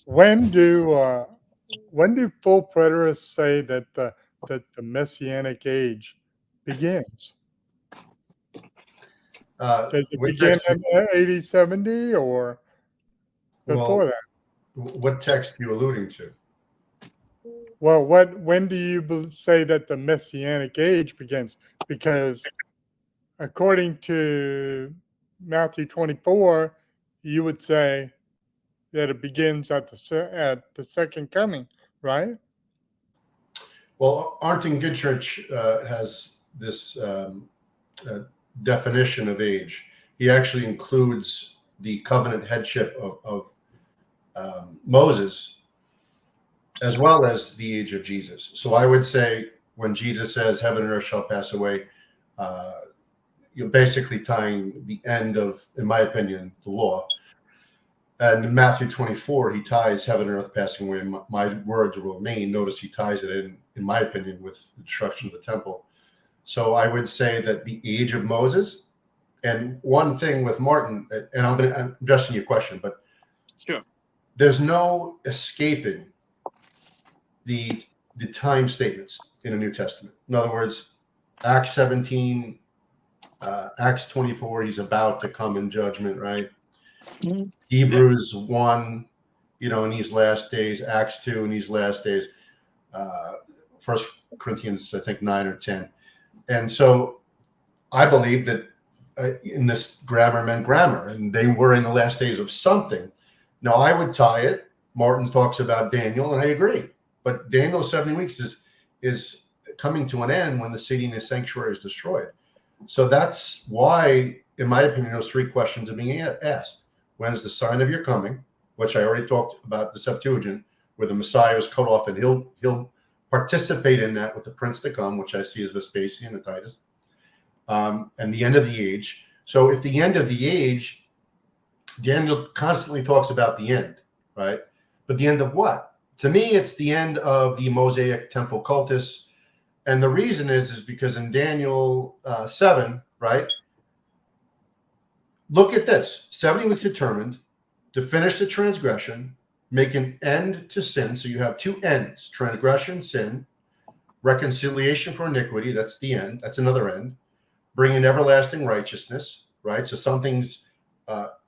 When do full preterists say that the Messianic age begins? Does it What begin text? in 80, 70, or before Well, that? what text are you alluding to? Well, when do you say that the Messianic age begins? Because according to Matthew 24, you would say that it begins at the second coming, right? Well, Arnton Goodchurch has this uh, definition of age. He actually includes the covenant headship of Moses as well as the age of Jesus. So I would say when Jesus says, "Heaven and earth shall pass away," uh, you're basically tying the end of, in my opinion, the law. And in Matthew 24, he ties heaven and earth passing away, my words will remain. Notice he ties it in my opinion, with the destruction of the temple. So I would say that the age of Moses, and one thing with Martin, and I'm addressing your question, but Sure. there's no escaping the the time statements in the New Testament. In other words, Acts 17, Acts 24, he's about to come in judgment, right? Mhm. Hebrews 1, in these last days, Acts 2 in these last days, First Corinthians, I think 9 or 10. And so I believe that in this grammar meant grammar, and they were in the last days of something. Now, I would tie it. Martin talks about Daniel, and I agree. But Daniel's 70 weeks is coming to an end when the city and the sanctuary is destroyed. So that's why, in my opinion, those three questions are being asked. When is the sign of your coming? Which I already talked about, the Septuagint, where the Messiah is cut off, and he'll participate in that with the prince to come, which I see as Vespasian and Titus, and the end of the age. So if the end of the age, Daniel constantly talks about the end, right? But the end of what? To me, it's the end of the Mosaic temple cultus. And the reason is because in Daniel 7, right? Look at this. 70 weeks determined to finish the transgression, make an end to sin. So you have two ends: transgression, sin, reconciliation for iniquity. That's the end. That's another end. Bring in everlasting righteousness, right? So something's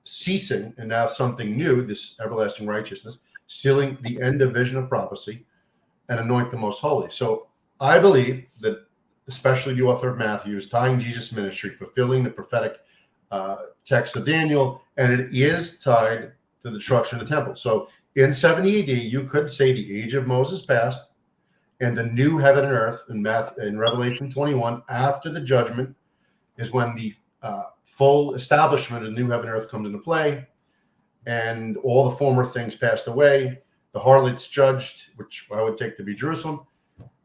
ceasing, and now something new, this everlasting righteousness, sealing the end of vision of prophecy, and anoint the most holy. So I believe that, especially the author of Matthew, is tying Jesus' ministry, fulfilling the prophetic text of Daniel, and it is tied to the destruction of the temple. So in 70 AD, you could say the age of Moses passed, and the new heaven and earth in Revelation 21, after the judgment, is when the full establishment of the new heaven and earth comes into play, and all the former things passed away. The harlots judged, which I would take to be Jerusalem.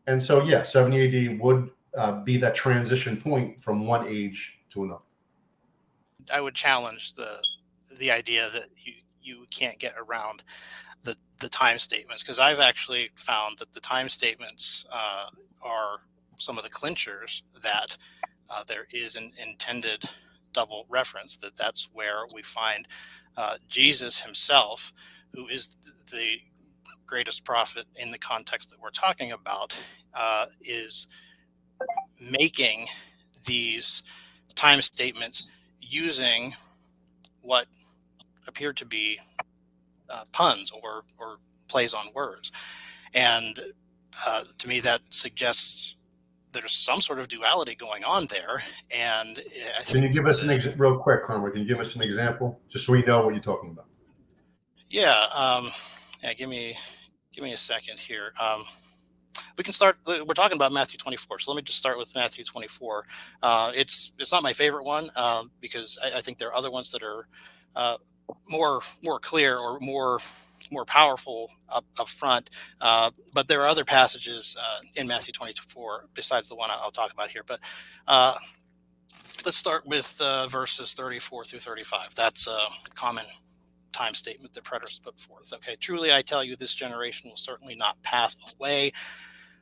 And so, yeah, 70 AD would be that transition point from one age to another. I would challenge the idea that you can't get around the time statements, because I've actually found that the time statements are some of the clinchers that there is an intended double reference, that's where we find Jesus himself, who is the greatest prophet in the context that we're talking about, is making these time statements using what appeared to be puns or plays on words. And to me, that suggests there's some sort of duality going on there. And I think, can you give us real quick, Conrad? Can you give us an example, just so we know what you're talking about? Yeah. Give me a second here. We can start. We're talking about Matthew 24, so let me just start with Matthew 24. It's not my favorite one because I think there are other ones that are more clear or more powerful up front. But there are other passages in Matthew 24 besides the one I'll talk about here. But let's start with verses 34 through 35. That's a common time statement that preterists put forth. Okay, truly I tell you, this generation will certainly not pass away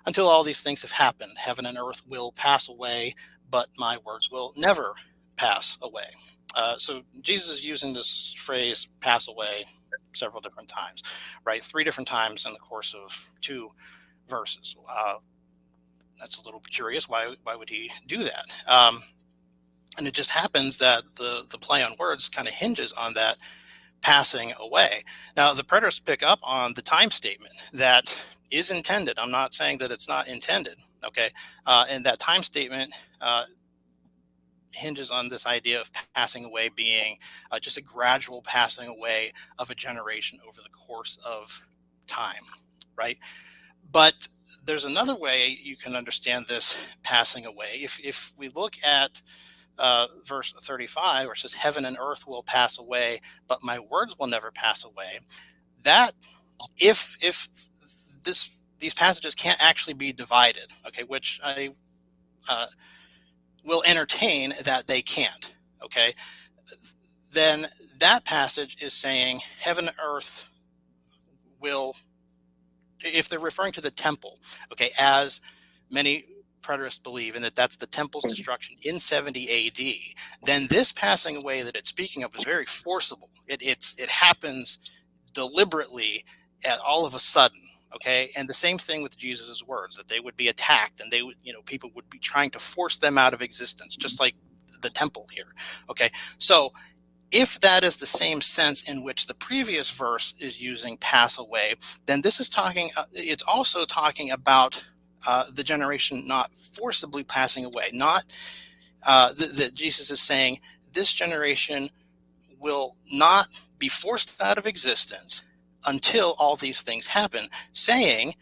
until all these things have happened. Heaven and earth will pass away, but my words will never pass away. So Jesus is using this phrase, pass away, several different times, right? 3 different times in the course of 2 verses. That's a little curious. Why would he do that? And it just happens that the play on words kind of hinges on that passing away. Now, the preterists pick up on the time statement that is intended. I'm not saying that it's not intended, okay? And that time statement hinges on this idea of passing away being just a gradual passing away of a generation over the course of time, right? But there's another way you can understand this passing away. If we look at verse 35, where it says, "Heaven and earth will pass away, but my words will never pass away." That if these passages can't actually be divided, okay, which I will entertain that they can't, okay, then that passage is saying heaven and earth will, if they're referring to the temple, okay, as many preterists believe, and that's the temple's destruction in 70 AD, then this passing away that it's speaking of is very forcible. It happens deliberately at all of a sudden, okay? And the same thing with Jesus's words, that they would be attacked and they would, people would be trying to force them out of existence, just like the temple here, okay? So if that is the same sense in which the previous verse is using pass away, then this is talking, it's also talking about the generation not forcibly passing away, not that Jesus is saying this generation will not be forced out of existence until all these things happen, saying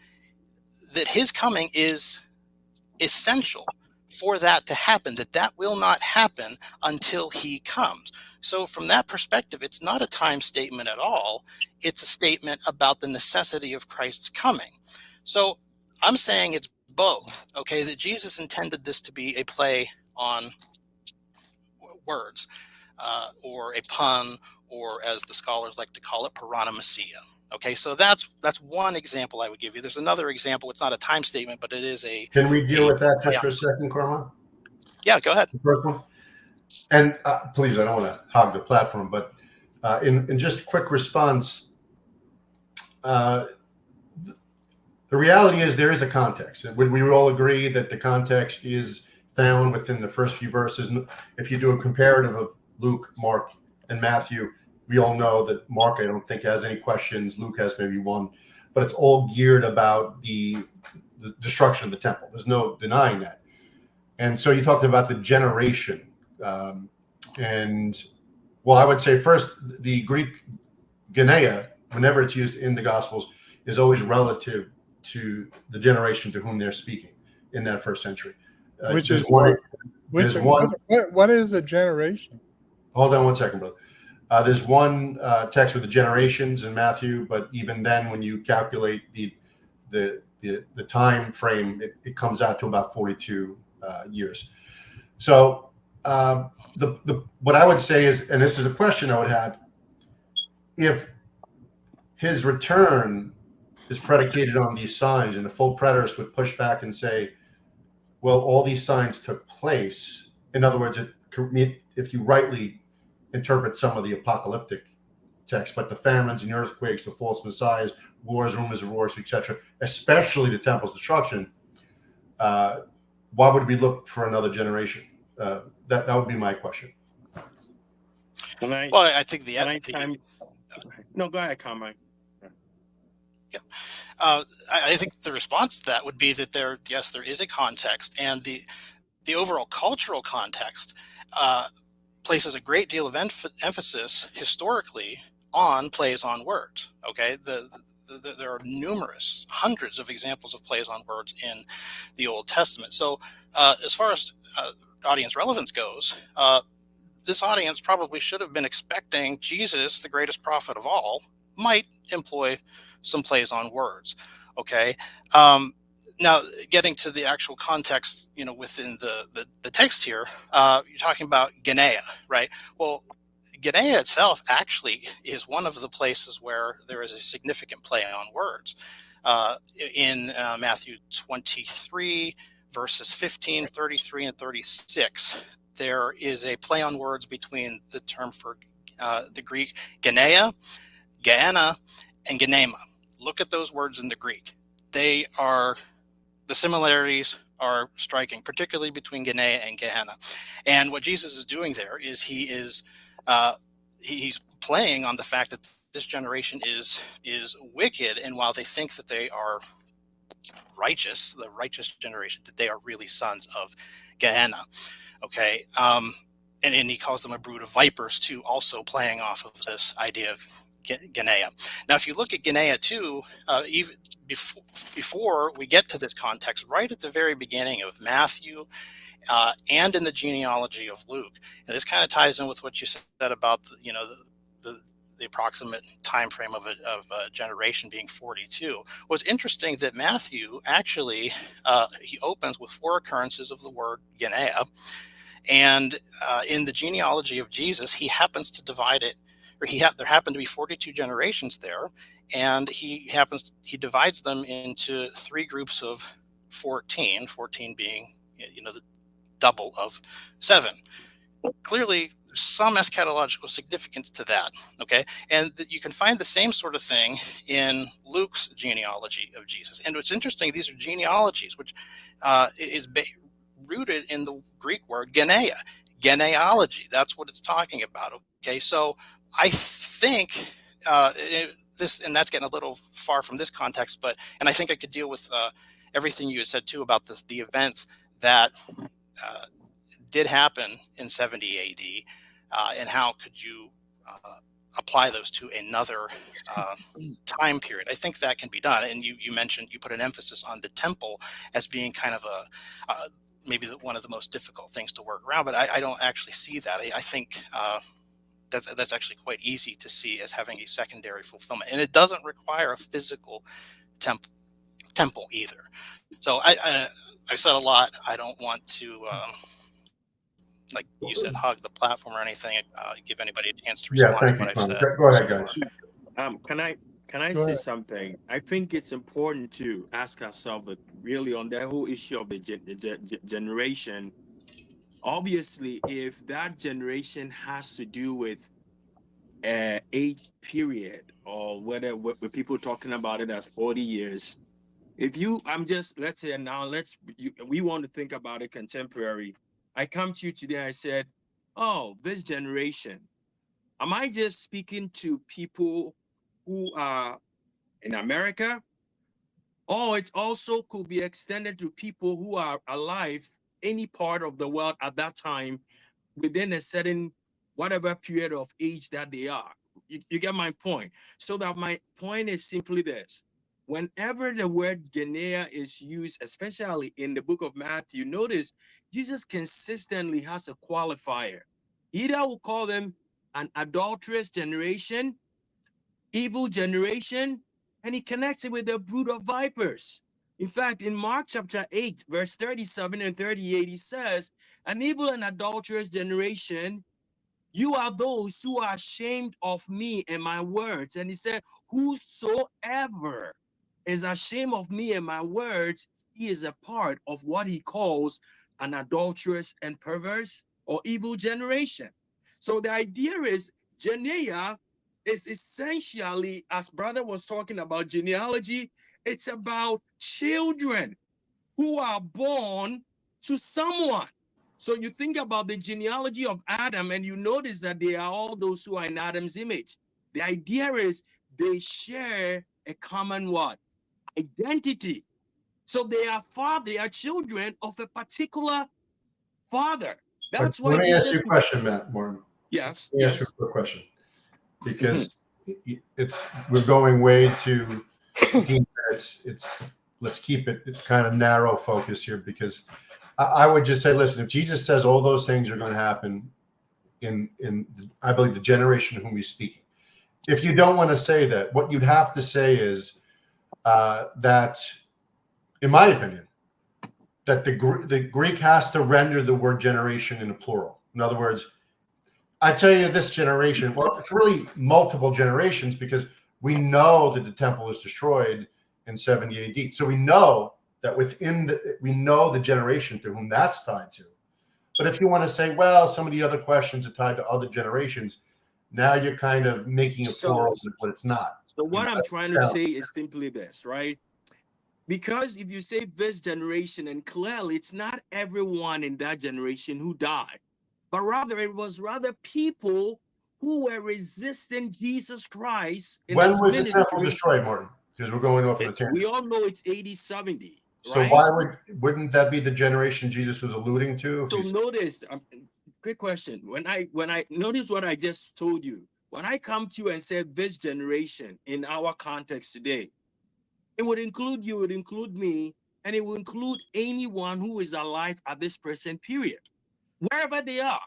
that his coming is essential for that to happen, that will not happen until he comes. So from that perspective, it's not a time statement at all. It's a statement about the necessity of Christ's coming. So I'm saying it's both, okay, that Jesus intended this to be a play on words, or a pun, or as the scholars like to call it, paronomasia. Okay, so that's one example I would give you. There's another example. It's not a time statement, but it is a. Can we deal with that just for a second, Cormac? Yeah, go ahead. The first one. And please, I don't want to hog the platform, but in just a quick response, the reality is there is a context. Would we all agree that the context is found within the first few verses? If you do a comparative of Luke, Mark, and Matthew, we all know that Mark, I don't think, has any questions. Luke has maybe one, but it's all geared about the destruction of the temple. There's no denying that. And so you talked about the generation. And well, I would say first, the Greek geneia, whenever it's used in the Gospels, is always relative to the generation to whom they're speaking in that first century. What is a generation? Hold on one second, brother. There's one text with the generations in Matthew, but even then, when you calculate the time frame, it comes out to about 42 years. So what I would say is, and this is a question I would have, if his return is predicated on these signs, and the full preterist would push back and say, well, all these signs took place. In other words, if you rightly interpret some of the apocalyptic text, but the famines and the earthquakes, the false messiahs, wars, rumors of wars, etc., especially the temple's destruction, why would we look for another generation? That would be my question. I think No, go ahead, Carmine. Yeah. I think the response to that would be that there is a context, and the overall cultural context places a great deal of emphasis historically on plays on words. Okay, there are hundreds of examples of plays on words in the Old Testament. So as far as audience relevance goes, this audience probably should have been expecting Jesus, the greatest prophet of all, might employ some plays on words. Okay. Now, getting to the actual context, within the text here, you're talking about geneia, right? Well, geneia itself actually is one of the places where there is a significant play on words. In Matthew 23, verses 15, 33, and 36, there is a play on words between the term for the Greek geneia Gehenna and Genema. Look at those words in the Greek. The similarities are striking, particularly between Genea and Gehenna. And what Jesus is doing there is he's playing on the fact that this generation is wicked, and while they think that they are righteous, the righteous generation, that they are really sons of Gehenna. Okay, and he calls them a brood of vipers too, also playing off of this idea of Genea. Now, if you look at Genea too, even before we get to this context, right at the very beginning of Matthew and in the genealogy of Luke, and this kind of ties in with what you said about the approximate time frame of a generation being 42. What's interesting that Matthew actually he opens with 4 occurrences of the word Genea, and in the genealogy of Jesus, he happens to divide it, or there happen to be 42 generations there, and he divides them into 3 groups of 14 being the double of 7. Clearly, there's some eschatological significance to that, okay? And you can find the same sort of thing in Luke's genealogy of Jesus. And what's interesting, these are genealogies, which is rooted in the Greek word Genea, genealogy. That's what it's talking about, okay? So I think this, and that's getting a little far from this context, and I think I could deal with everything you said too about the events that did happen in 70 AD, and how could you apply those to another time period. I think that can be done. And you mentioned, you put an emphasis on the temple as being kind of maybe one of the most difficult things to work around, but I don't actually see that. I think that's actually quite easy to see as having a secondary fulfillment, and it doesn't require a physical temple either. So I said a lot. I don't want to like you said, hug the platform or anything. Give anybody a chance to respond to what I've said. Go ahead, guys. Can I say something? I think it's important to ask ourselves really on that whole issue of the generation. Obviously, if that generation has to do with age period, or whether with people talking about it as 40 years, let's say now, we want to think about it contemporary. I come to you today, I said, oh, this generation, am I just speaking to people who are in America? Or it also could be extended to people who are alive any part of the world at that time within a certain whatever period of age that they are. You get my point? So that my point is simply this. Whenever the word Genea is used, especially in the book of Matthew, notice Jesus consistently has a qualifier. Either will call them an adulterous generation, evil generation, and he connects it with the brood of vipers. In fact, in Mark chapter 8, verse 37 and 38, he says, an evil and adulterous generation, you are those who are ashamed of me and my words. And he said, whosoever is ashamed of me and my words, he is a part of what he calls an adulterous and perverse or evil generation. So the idea is Genea is essentially, as brother was talking about genealogy, it's about children who are born to someone. So you think about the genealogy of Adam, and you notice that they are all those who are in Adam's image. The idea is they share a common what? Identity. So they are children of a particular father. That's why let me ask you a question, Matt Martin. Yes. Let me ask you a question, because we're going way too deep. Let's keep it kind of narrow focus here, because I would just say, listen, if Jesus says all those things are going to happen in I believe the generation whom he's speaking, if you don't want to say that, what you'd have to say is that, in my opinion, that the Greek has to render the word generation in a plural. In other words, I tell you this generation, well, it's really multiple generations, because we know that the temple is destroyed in 70 AD. So we know that we know the generation to whom that's tied to. But if you want to say, well, some of the other questions are tied to other generations, Now you're kind of making a plural, but it's not. So what I'm trying to say is simply this, right? Because if you say this generation, and clearly it's not everyone in that generation who died, but rather it was people who were resisting Jesus Christ in When his was the temple ministry. destroyed, Martin? Because we're going off on a tangent. We all know it's AD 70. So right? why wouldn't that be the generation Jesus was alluding to? So notice, quick question. When I notice what I just told you, when I come to you and say this generation in our context today, it would include you, it would include me, and it will include anyone who is alive at this present period, wherever they are.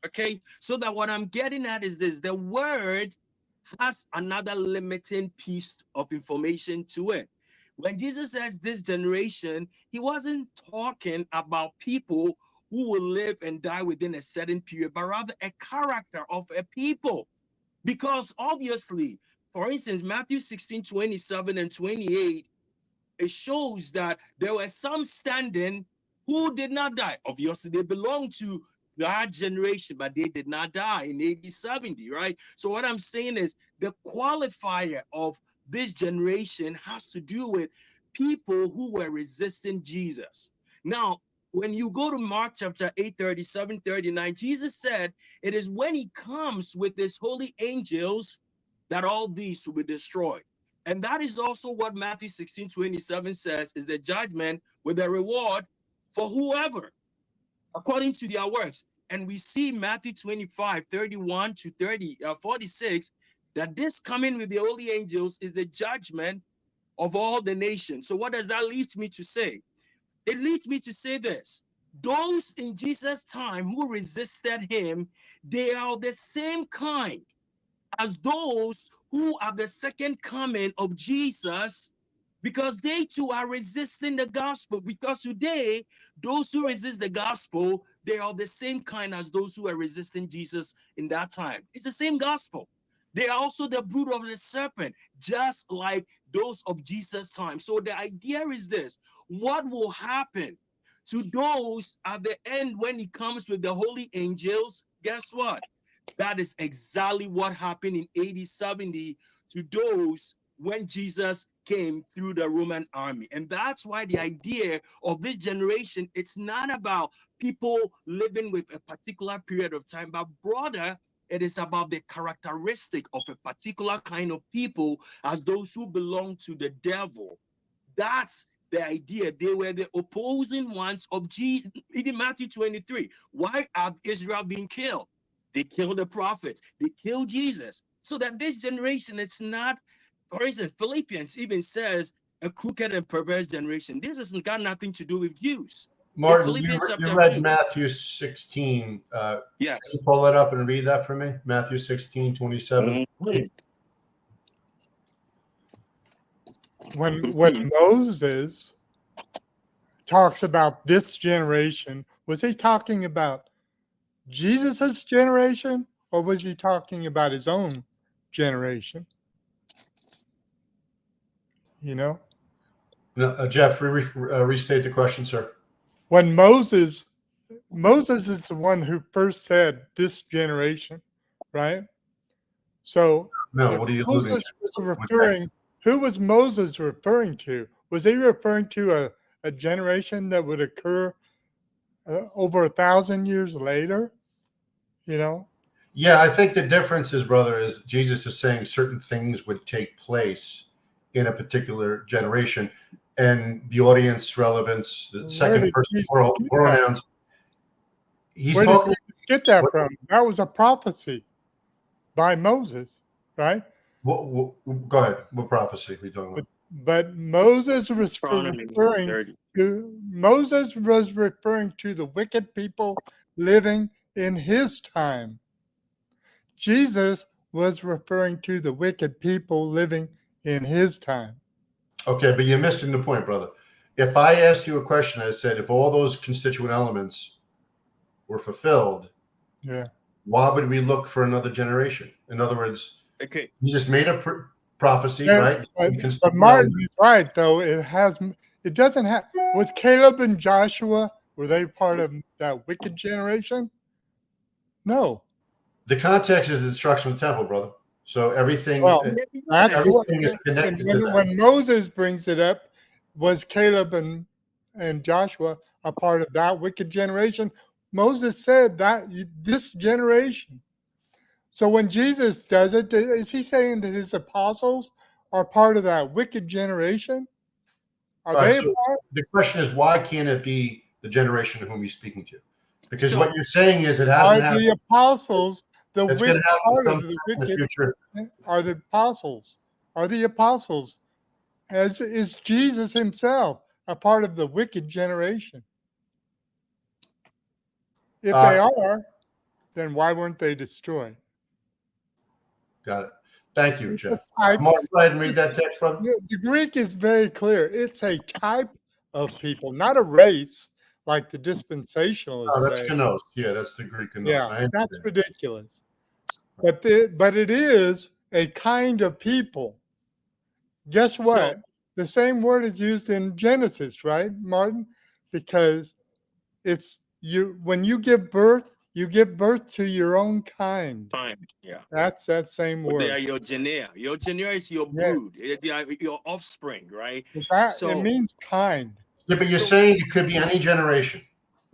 Okay, so that what I'm getting at is this: the word has another limiting piece of information to it. When Jesus says this generation, he wasn't talking about people who will live and die within a certain period, but rather a character of a people. Because obviously, for instance, Matthew 16, 27 and 28, it shows that there were some standing who did not die. Obviously, they belong to that generation, but they did not die in AD 70, right? So what I'm saying is the qualifier of this generation has to do with people who were resisting Jesus. Now, when you go to Mark chapter 8, 37, 39, Jesus said, it is when he comes with his holy angels that all these will be destroyed. And that is also what Matthew 16, 27 says is the judgment with a reward for whoever, according to their works. And we see Matthew 25, 31 to 46, that this coming with the holy angels is the judgment of all the nations. So what does that lead me to say? It leads me to say this: those in Jesus' time who resisted him, they are the same kind as those who are the second coming of Jesus, because they too are resisting the gospel. Because today, those who resist the gospel, they are the same kind as those who are resisting Jesus in that time. It's the same gospel. They are also the brood of the serpent, just like those of Jesus' time. So the idea is this: what will happen to those at the end when he comes with the holy angels? Guess what? That is exactly what happened in AD 70 to those when Jesus came through the Roman army. And that's why the idea of this generation, it's not about people living with a particular period of time, but broader, it is about the characteristic of a particular kind of people as those who belong to the devil. That's the idea. They were the opposing ones of Jesus. Even Matthew 23. Why are Israel being killed? They killed the prophets. They killed Jesus. So that this generation, it's not, for instance, Philippians even says a crooked and perverse generation. This has got nothing to do with Jews. Martin, you read 2. Matthew 16. Yes. Can you pull that up and read that for me? Matthew 16, 27. When Moses talks about this generation, was he talking about Jesus's generation, or was he talking about his own generation? You know? No, Jeff, restate the question, sir. When Moses is the one who first said this generation, right? So no, what are you Moses was referring, who was Moses referring to? Was he referring to a generation that would occur over 1,000 years later? You know? Yeah, I think the difference is, brother, is Jesus is saying certain things would take place in a particular generation, and the audience relevance, the second person pronouns. Where did he get that from? That was a prophecy by Moses, right? Go ahead. What prophecy are we talking about? But Moses was referring to the wicked people living in his time. Jesus was referring to the wicked people living in his time. Okay, but you're missing the point, brother. If I asked you a question, I said, if all those constituent elements were fulfilled, why would we look for another generation? In other words, you just made a prophecy, right? But Martin is right, though. It doesn't have. Was Caleb and Joshua, were they part of that wicked generation? No. The context is the destruction of the temple, brother. So everything, Well, that's everything is connected to that. when Moses brings it up, was Caleb and Joshua a part of that wicked generation? Moses said that this generation. So when Jesus does it, is he saying that his apostles are part of that wicked generation? Are All right, they so a part? the question is, why can't it be the generation of whom he's speaking to? Because So- what you're saying is it Are hasn't happened. the apostles the It's wicked going to happen part of sometime the in the wicked? future. Are the apostles? Are the apostles? As is Jesus himself a part of the wicked generation? If they are, then why weren't they destroyed? Got it. Thank you, It's Jeff. a type- Mark, go ahead and read that text, brother. The Greek is very clear. It's a type of people, not a race, like the dispensationalists Oh, that's say. kenos. Yeah, that's the Greek kenos. Yeah, that's ridiculous. But it is a kind of people. Guess what? The same word is used in Genesis, right, Martin? Because it's when you give birth to your own kind. Yeah. That's that same But they word. are your genea. Your genea is your Yeah. brood. It's your offspring, right? It means kind. Yeah, but you're saying it could be any generation.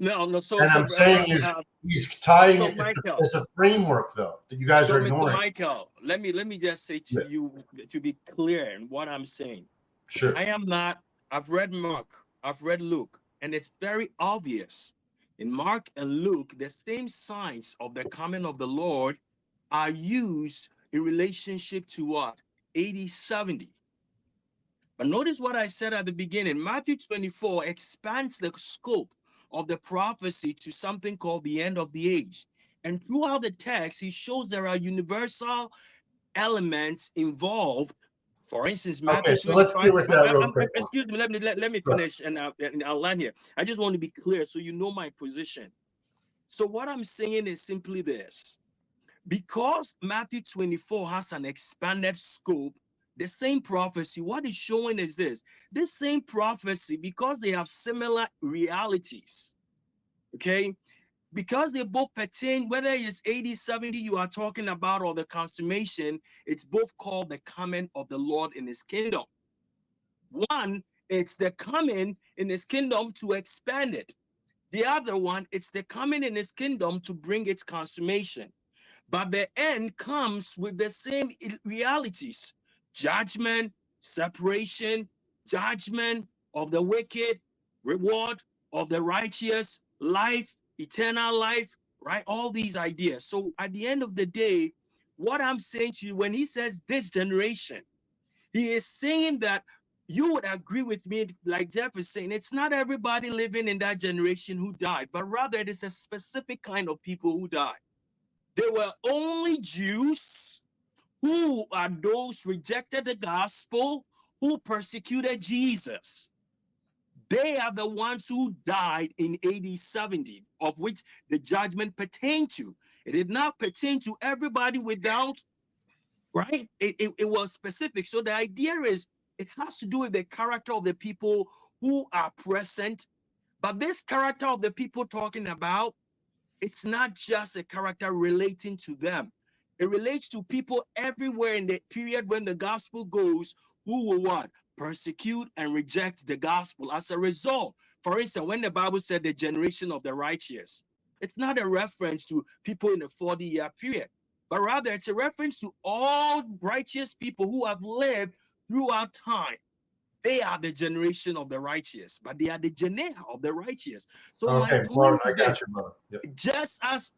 No. So and I'm saying is he's tying it as a framework, though, that you guys are ignoring. Michael, let me just say to you to be clear in what I'm saying. Sure. I am not. I've read Mark. I've read Luke, and it's very obvious in Mark and Luke. The same signs of the coming of the Lord are used in relationship to what? 80, 70. But notice what I said at the beginning. Matthew 24 expands the scope of the prophecy to something called the end of the age. And throughout the text, he shows there are universal elements involved. For instance, Matthew. Okay, so let's deal with that real quick. Excuse me, let me finish and I'll land here. I just want to be clear so you know my position. So what I'm saying is simply this. Because Matthew 24 has an expanded scope, the same prophecy, what is showing is this same prophecy, because they have similar realities, okay? Because they both pertain, whether it's 80, 70 you are talking about or the consummation, it's both called the coming of the Lord in his kingdom. One, it's the coming in his kingdom to expand it. The other one, it's the coming in his kingdom to bring its consummation. But the end comes with the same realities: judgment, separation, judgment of the wicked, reward of the righteous, life, eternal life, right? All these ideas. So at the end of the day, what I'm saying to you, when he says this generation, he is saying that you would agree with me, like Jeff is saying, it's not everybody living in that generation who died, but rather it is a specific kind of people who died. They were only Jews who are those rejected the gospel, who persecuted Jesus. They are the ones who died in AD 70, of which the judgment pertained to. It did not pertain to everybody without, right? It was specific. So the idea is it has to do with the character of the people who are present. But this character of the people talking about, it's not just a character relating to them. It relates to people everywhere in the period when the gospel goes, who will what? Persecute and reject the gospel. As a result, for instance, when the Bible said the generation of the righteous, it's not a reference to people in a 40-year period, but rather it's a reference to all righteous people who have lived throughout time. They are the generation of the righteous, but they are the genea of the righteous. So my point is this: just as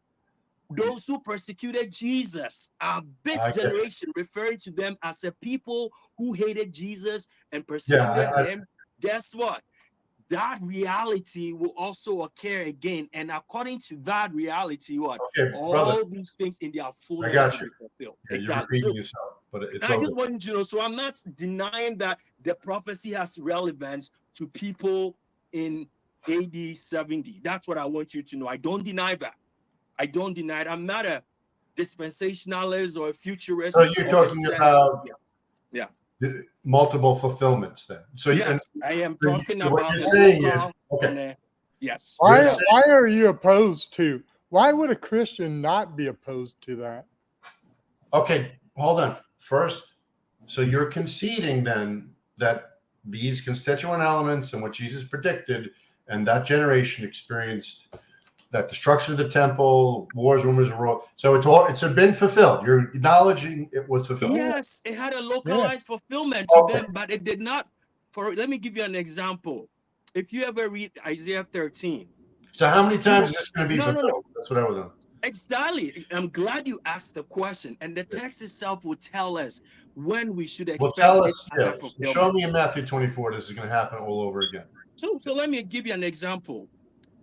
those who persecuted Jesus are this generation, referring to them as a people who hated Jesus and persecuted him, guess what? That reality will also occur again. And according to that reality, what? All these things in their fullness will be fulfilled. Yeah, exactly. You're yourself, but it's I just want you to know, so I'm not denying that the prophecy has relevance to people in AD 70. That's what I want you to know. I don't deny that. I don't deny it. I'm not a dispensationalist or a futurist. So you're talking about multiple fulfillments then. So yes, I am talking about what you're saying is yes. Why are you opposed to Why would a Christian not be opposed to that? Okay, hold on. First, so you're conceding then that these constituent elements and what Jesus predicted and that generation experienced that destruction of the temple, wars, rumors of war. So it's been fulfilled. You're acknowledging it was fulfilled. Yes, it had a localized fulfillment to them, but it did not. Let me give you an example. If you ever read Isaiah 13. So how many times is this going to be fulfilled? No. That's what I was on. Exactly. I'm glad you asked the question. And the text itself will tell us when we should expect well, tell us, show me in Matthew 24 this is going to happen all over again. So let me give you an example.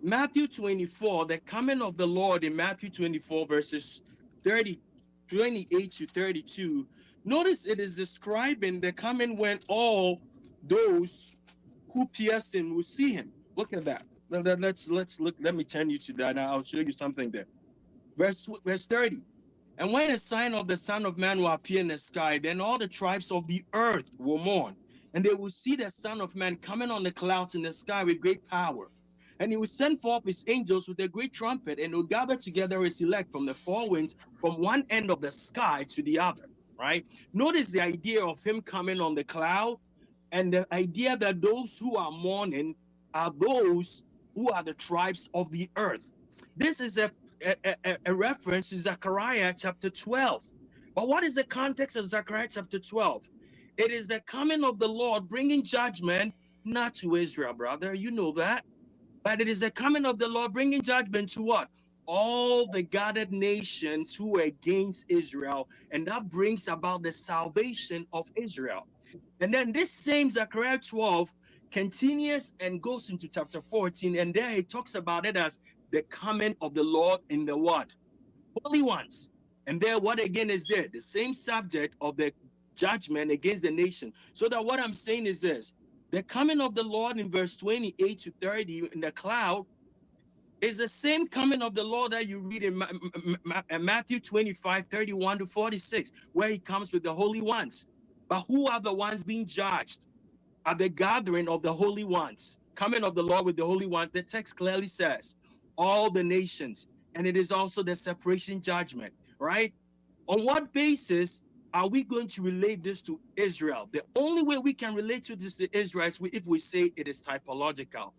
Matthew 24, the coming of the Lord in Matthew 24, verses 28 to 32. Notice it is describing the coming when all those who pierce him will see him. Look at that. Let's look. Let me turn you to that. And I'll show you something there. Verse 30. And when a sign of the Son of Man will appear in the sky, then all the tribes of the earth will mourn, and they will see the Son of Man coming on the clouds in the sky with great power. And he will send forth his angels with a great trumpet, and will gather together his elect from the four winds, from one end of the sky to the other. Right? Notice the idea of him coming on the cloud, and the idea that those who are mourning are those who are the tribes of the earth. This is a reference to Zechariah chapter 12. But what is the context of Zechariah chapter 12? It is the coming of the Lord bringing judgment, not to Israel, brother. You know that. But it is the coming of the Lord bringing judgment to what? All the gathered nations who are against Israel. And that brings about the salvation of Israel. And then this same Zechariah 12 continues and goes into chapter 14. And there he talks about it as the coming of the Lord in the what? Holy ones. And there, what again is there? The same subject of the judgment against the nation. So that what I'm saying is this: the coming of the Lord in verse 28 to 30 in the cloud is the same coming of the Lord that you read in Matthew 25, 31 to 46, where he comes with the holy ones. But who are the ones being judged? At the gathering of the holy ones, coming of the Lord with the holy one. The text clearly says all the nations, and it is also the separation judgment, right? On what basis are we going to relate this to Israel? The only way we can relate to this to Israel is if we say it is typological.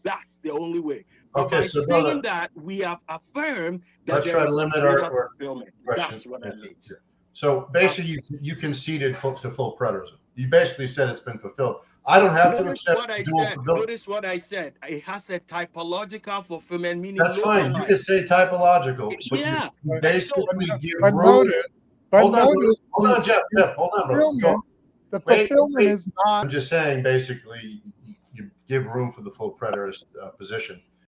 That's the only way. But by saying that, we have affirmed that there is a fulfillment. That's what that means. So basically, you conceded to full preterism. You basically said it's been fulfilled. I don't have to accept what I said. Notice what I said. It has a typological fulfillment, meaning that's fine. You can say typological. Yeah. You basically give room. Hold on, Jeff. Hold on, bro. The fulfillment is not. I'm just saying, basically, you give room for the full preterist position.